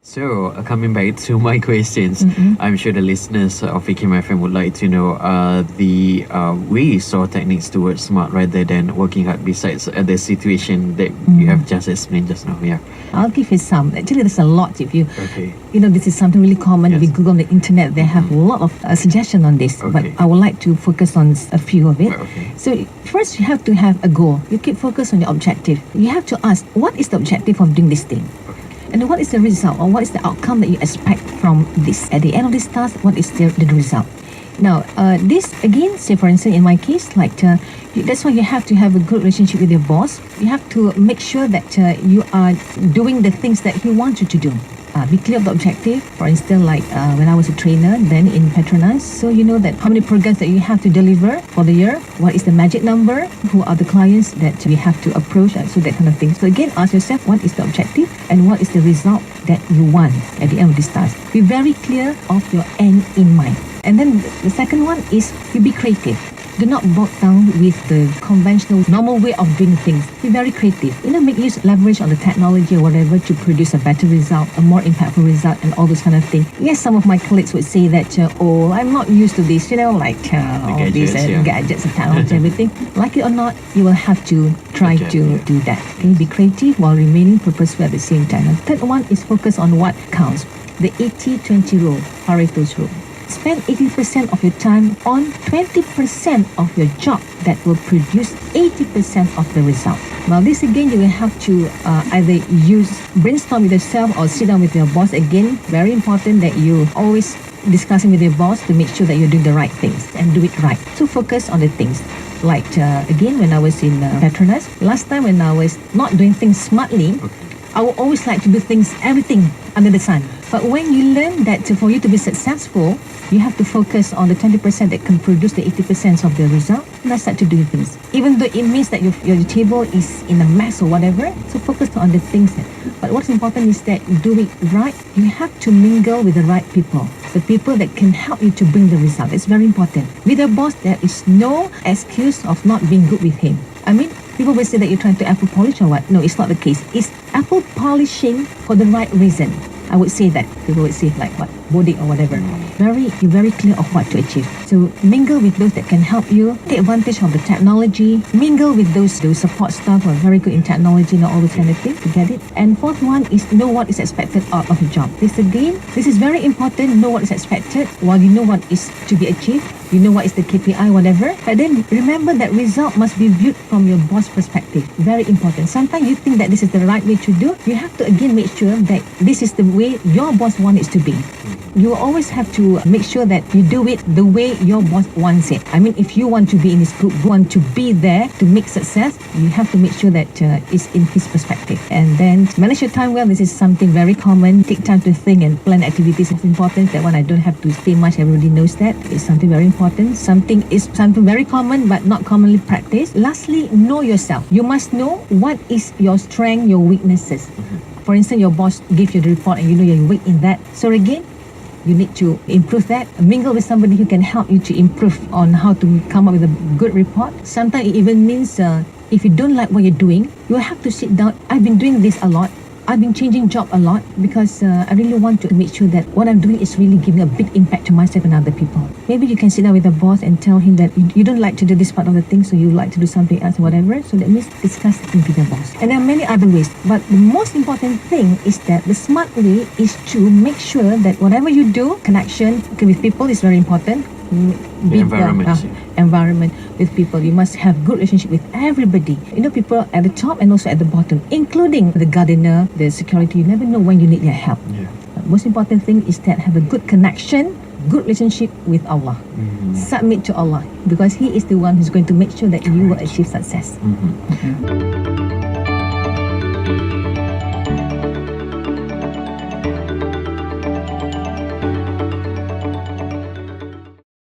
So, coming back to my questions, I'm sure the listeners of Vicky, my friend, would like to know the ways or techniques towards smart rather than working hard besides the situation that you have just explained just now. Yeah. I'll give you some. Actually, there's a lot. If you, Okay. this is something really common. If Yes. you Google on the internet, they have a lot of suggestions on this. But Okay. I would like to focus on a few of it. Okay. So first, you have to have a goal. You keep focus on your objective. You have to ask, what is the objective of doing this thing? And what is the result, or what is the outcome that you expect from this? At the end of this task, what is the result? Now, this again, say for instance, in my case, that's why you have to have a good relationship with your boss. You have to make sure that you are doing the things that he wants you to do. Be clear of the objective. For instance, when I was a trainer, then in Petronas, so you know that how many programs that you have to deliver for the year, what is the magic number, who are the clients that we have to approach, so that kind of thing. So again, ask yourself, what is the objective and what is the result that you want at the end of this task. Be very clear of your end in mind. And then the second one is you be creative. Do not bog down with the conventional, normal way of doing things. Be very creative. Make use, leverage on the technology or whatever to produce a better result, a more impactful result, and all those kind of things. Yes, some of my colleagues would say that, I'm not used to this, all these gadgets and technology, everything. Like it or not, you will have to try to do that. Okay? Be creative while remaining purposeful at the same time. And third one is focus on what counts. The 80-20 rule, Pareto's rule. Spend 80% of your time on 20% of your job that will produce 80% of the result. Now this again, you will have to either brainstorm with yourself or sit down with your boss. Again, very important that you always discussing with your boss to make sure that you're doing the right things and do it right. So focus on the things. Again, when I was in Petronas, last time when I was not doing things smartly, I would always like to do everything under the sun. But when you learn that for you to be successful, you have to focus on the 20% that can produce the 80% of the result, and start to do things. Even though it means that your table is in a mess or whatever, so focus on the things. But what's important is that you do it right. You have to mingle with the right people, the people that can help you to bring the result. It's very important. With your boss, there is no excuse of not being good with him. People will say that you're trying to apple polish or what. No, it's not the case. It's apple polishing for the right reason. I would say that. People would say body or whatever. You're very clear of what to achieve. So mingle with those that can help you. Take advantage of the technology. Mingle with those support staff who are very good in technology, all those kind of things to get it. And fourth one is know what is expected out of your job. This is very important. Know what is expected while you know what is to be achieved. You know what is the KPI, whatever. But then remember that result must be viewed from your boss perspective. Very important. Sometimes you think that this is the right way to do. You have to again make sure that this is the way your boss wants it to be. You always have to make sure that you do it the way your boss wants it. If you want to be in his group, want to be there to make success, you have to make sure that it's in his perspective. And then manage your time well. This is something very common. Take time to think and plan activities. It's important. That one I don't have to say much. Everybody knows that. It's something very important. Something very common but not commonly practiced. Lastly, know yourself. You must know what is your strength, your weaknesses. For instance, your boss gives you the report and you know you're weak in that. So again, you need to improve that. Mingle with somebody who can help you to improve on how to come up with a good report. Sometimes it even means if you don't like what you're doing, you have to sit down. I've been doing this a lot. I've been changing job a lot because I really want to make sure that what I'm doing is really giving a big impact to myself and other people. Maybe you can sit down with the boss and tell him that you don't like to do this part of the thing, so you like to do something else or whatever. So that means discuss it with the boss. And there are many other ways. But the most important thing is that the smart way is to make sure that whatever you do, connection with people is very important. Environment with people. You must have good relationship with everybody. People at the top and also at the bottom, including the gardener, the security. You never know when you need their help. But most important thing is that have a good connection, good relationship with Allah. Submit to Allah because He is the one who's going to make sure that you will achieve success.